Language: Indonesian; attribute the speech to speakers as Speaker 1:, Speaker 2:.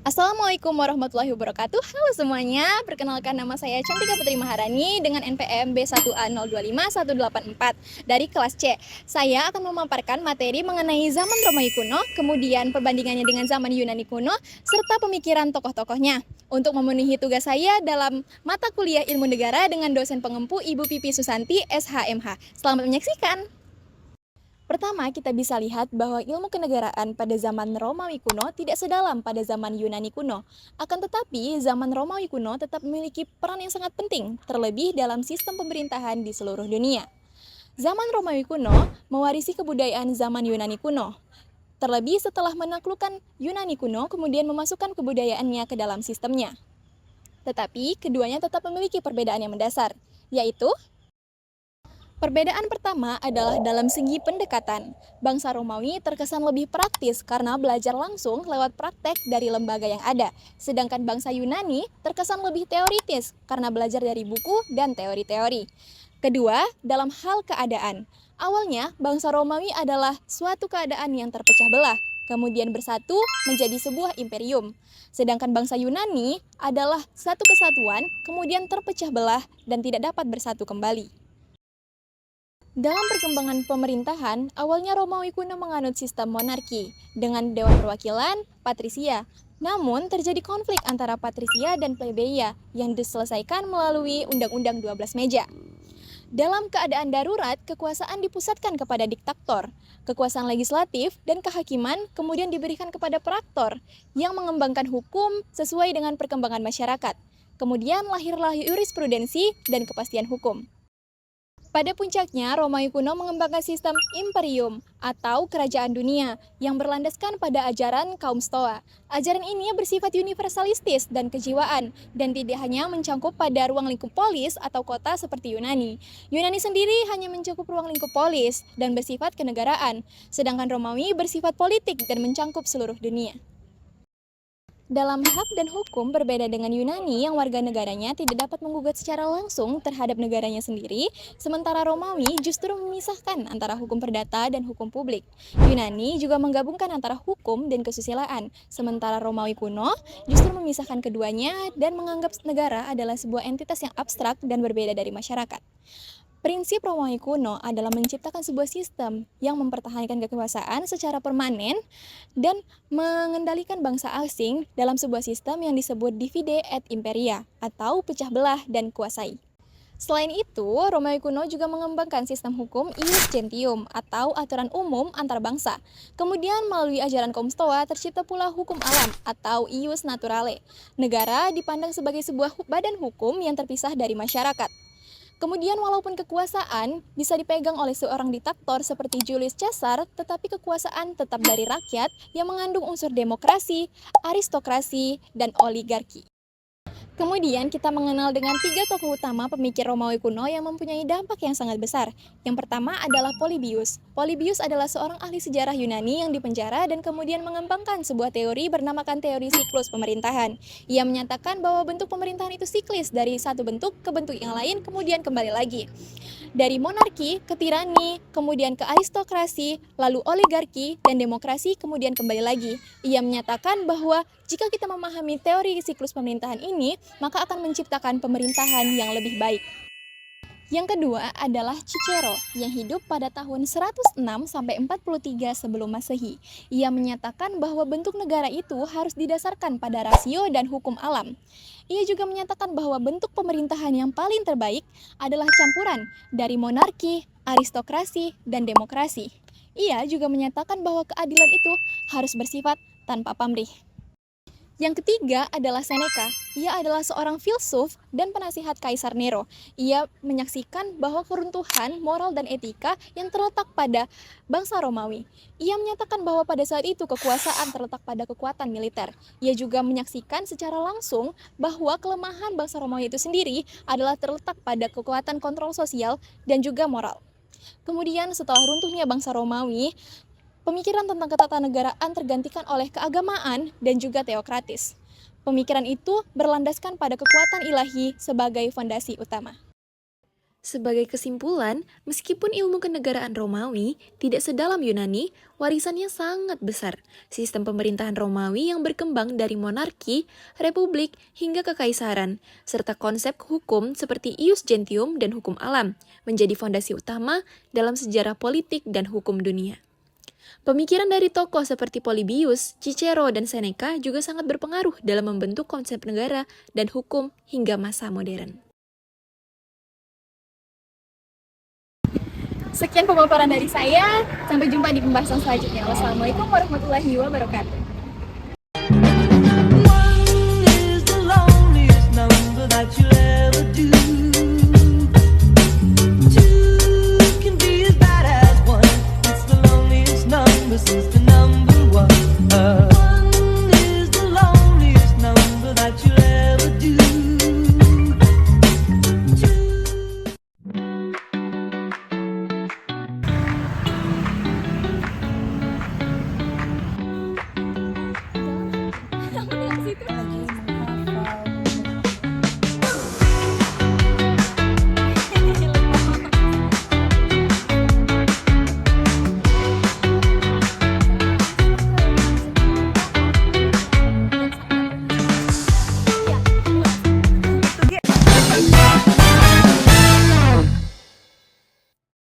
Speaker 1: Assalamualaikum warahmatullahi wabarakatuh. Halo semuanya, perkenalkan nama saya Cantika Putri Maharani dengan NPM B1A025184 dari kelas C. Saya akan memaparkan materi mengenai zaman Romawi kuno, kemudian perbandingannya dengan zaman Yunani kuno, serta pemikiran tokoh-tokohnya. Untuk memenuhi tugas saya dalam mata kuliah Ilmu Negara dengan dosen pengempu Ibu Pipi Susanti, SHMH. Selamat menyaksikan! Pertama, kita bisa lihat bahwa ilmu kenegaraan pada zaman Romawi kuno tidak sedalam pada zaman Yunani kuno. Akan tetapi, zaman Romawi kuno tetap memiliki peran yang sangat penting, terlebih dalam sistem pemerintahan di seluruh dunia. Zaman Romawi kuno mewarisi kebudayaan zaman Yunani kuno. Terlebih setelah menaklukkan Yunani kuno, kemudian memasukkan kebudayaannya ke dalam sistemnya. Tetapi, keduanya tetap memiliki perbedaan yang mendasar, yaitu perbedaan pertama adalah dalam segi pendekatan. Bangsa Romawi terkesan lebih praktis karena belajar langsung lewat praktek dari lembaga yang ada. Sedangkan bangsa Yunani terkesan lebih teoritis karena belajar dari buku dan teori-teori. Kedua, dalam hal keadaan. Awalnya, bangsa Romawi adalah suatu keadaan yang terpecah belah, kemudian bersatu menjadi sebuah imperium. Sedangkan bangsa Yunani adalah satu kesatuan, kemudian terpecah belah dan tidak dapat bersatu kembali. Dalam perkembangan pemerintahan, awalnya Romawi kuno menganut sistem monarki dengan dewan perwakilan, patrisia. Namun, terjadi konflik antara patrisia dan plebeia yang diselesaikan melalui Undang-Undang 12 Meja. Dalam keadaan darurat, kekuasaan dipusatkan kepada diktator. Kekuasaan legislatif dan kehakiman kemudian diberikan kepada praktor yang mengembangkan hukum sesuai dengan perkembangan masyarakat. Kemudian lahirlah jurisprudensi dan kepastian hukum. Pada puncaknya, Romawi kuno mengembangkan sistem imperium atau kerajaan dunia yang berlandaskan pada ajaran kaum Stoa. Ajaran ini bersifat universalistis dan kejiwaan dan tidak hanya mencakup pada ruang lingkup polis atau kota seperti Yunani. Yunani sendiri hanya mencakup ruang lingkup polis dan bersifat kenegaraan, sedangkan Romawi bersifat politik dan mencakup seluruh dunia. Dalam hak dan hukum berbeda dengan Yunani yang warga negaranya tidak dapat menggugat secara langsung terhadap negaranya sendiri, sementara Romawi justru memisahkan antara hukum perdata dan hukum publik. Yunani juga menggabungkan antara hukum dan kesusilaan, sementara Romawi kuno justru memisahkan keduanya dan menganggap negara adalah sebuah entitas yang abstrak dan berbeda dari masyarakat. Prinsip Romawi kuno adalah menciptakan sebuah sistem yang mempertahankan kekuasaan secara permanen dan mengendalikan bangsa asing dalam sebuah sistem yang disebut divide et imperia atau pecah belah dan kuasai. Selain itu, Romawi kuno juga mengembangkan sistem hukum ius gentium atau aturan umum antar bangsa. Kemudian melalui ajaran kaum Stoa tercipta pula hukum alam atau ius naturale. Negara dipandang sebagai sebuah badan hukum yang terpisah dari masyarakat. Kemudian walaupun kekuasaan bisa dipegang oleh seorang diktator seperti Julius Caesar, tetapi kekuasaan tetap dari rakyat yang mengandung unsur demokrasi, aristokrasi, dan oligarki. Kemudian kita mengenal dengan tiga tokoh utama pemikir Romawi kuno yang mempunyai dampak yang sangat besar. Yang pertama adalah Polybius. Polybius adalah seorang ahli sejarah Yunani yang dipenjara dan kemudian mengembangkan sebuah teori bernamakan teori siklus pemerintahan. Ia menyatakan bahwa bentuk pemerintahan itu siklis dari satu bentuk ke bentuk yang lain kemudian kembali lagi. Dari monarki ke tirani, kemudian ke aristokrasi, lalu oligarki, dan demokrasi, kemudian kembali lagi. Ia menyatakan bahwa jika kita memahami teori siklus pemerintahan ini, maka akan menciptakan pemerintahan yang lebih baik. Yang kedua adalah Cicero yang hidup pada tahun 106 sampai 43 sebelum Masehi. Ia menyatakan bahwa bentuk negara itu harus didasarkan pada rasio dan hukum alam. Ia juga menyatakan bahwa bentuk pemerintahan yang paling terbaik adalah campuran dari monarki, aristokrasi, dan demokrasi. Ia juga menyatakan bahwa keadilan itu harus bersifat tanpa pamrih. Yang ketiga adalah Seneca. Ia adalah seorang filsuf dan penasihat Kaisar Nero. Ia menyaksikan bahwa keruntuhan moral dan etika yang terletak pada bangsa Romawi. Ia menyatakan bahwa pada saat itu kekuasaan terletak pada kekuatan militer. Ia juga menyaksikan secara langsung bahwa kelemahan bangsa Romawi itu sendiri adalah terletak pada kekuatan kontrol sosial dan juga moral. Kemudian setelah runtuhnya bangsa Romawi, pemikiran tentang ketatanegaraan tergantikan oleh keagamaan dan juga teokratis. Pemikiran itu berlandaskan pada kekuatan ilahi sebagai fondasi utama.
Speaker 2: Sebagai kesimpulan, meskipun ilmu kenegaraan Romawi tidak sedalam Yunani, warisannya sangat besar. Sistem pemerintahan Romawi yang berkembang dari monarki, republik, hingga kekaisaran, serta konsep hukum seperti ius gentium dan hukum alam, menjadi fondasi utama dalam sejarah politik dan hukum dunia. Pemikiran dari tokoh seperti Polybius, Cicero, dan Seneca juga sangat berpengaruh dalam membentuk konsep negara dan hukum hingga masa modern.
Speaker 1: Sekian pemaparan dari saya. Sampai jumpa di pembahasan selanjutnya. Wassalamualaikum warahmatullahi wabarakatuh.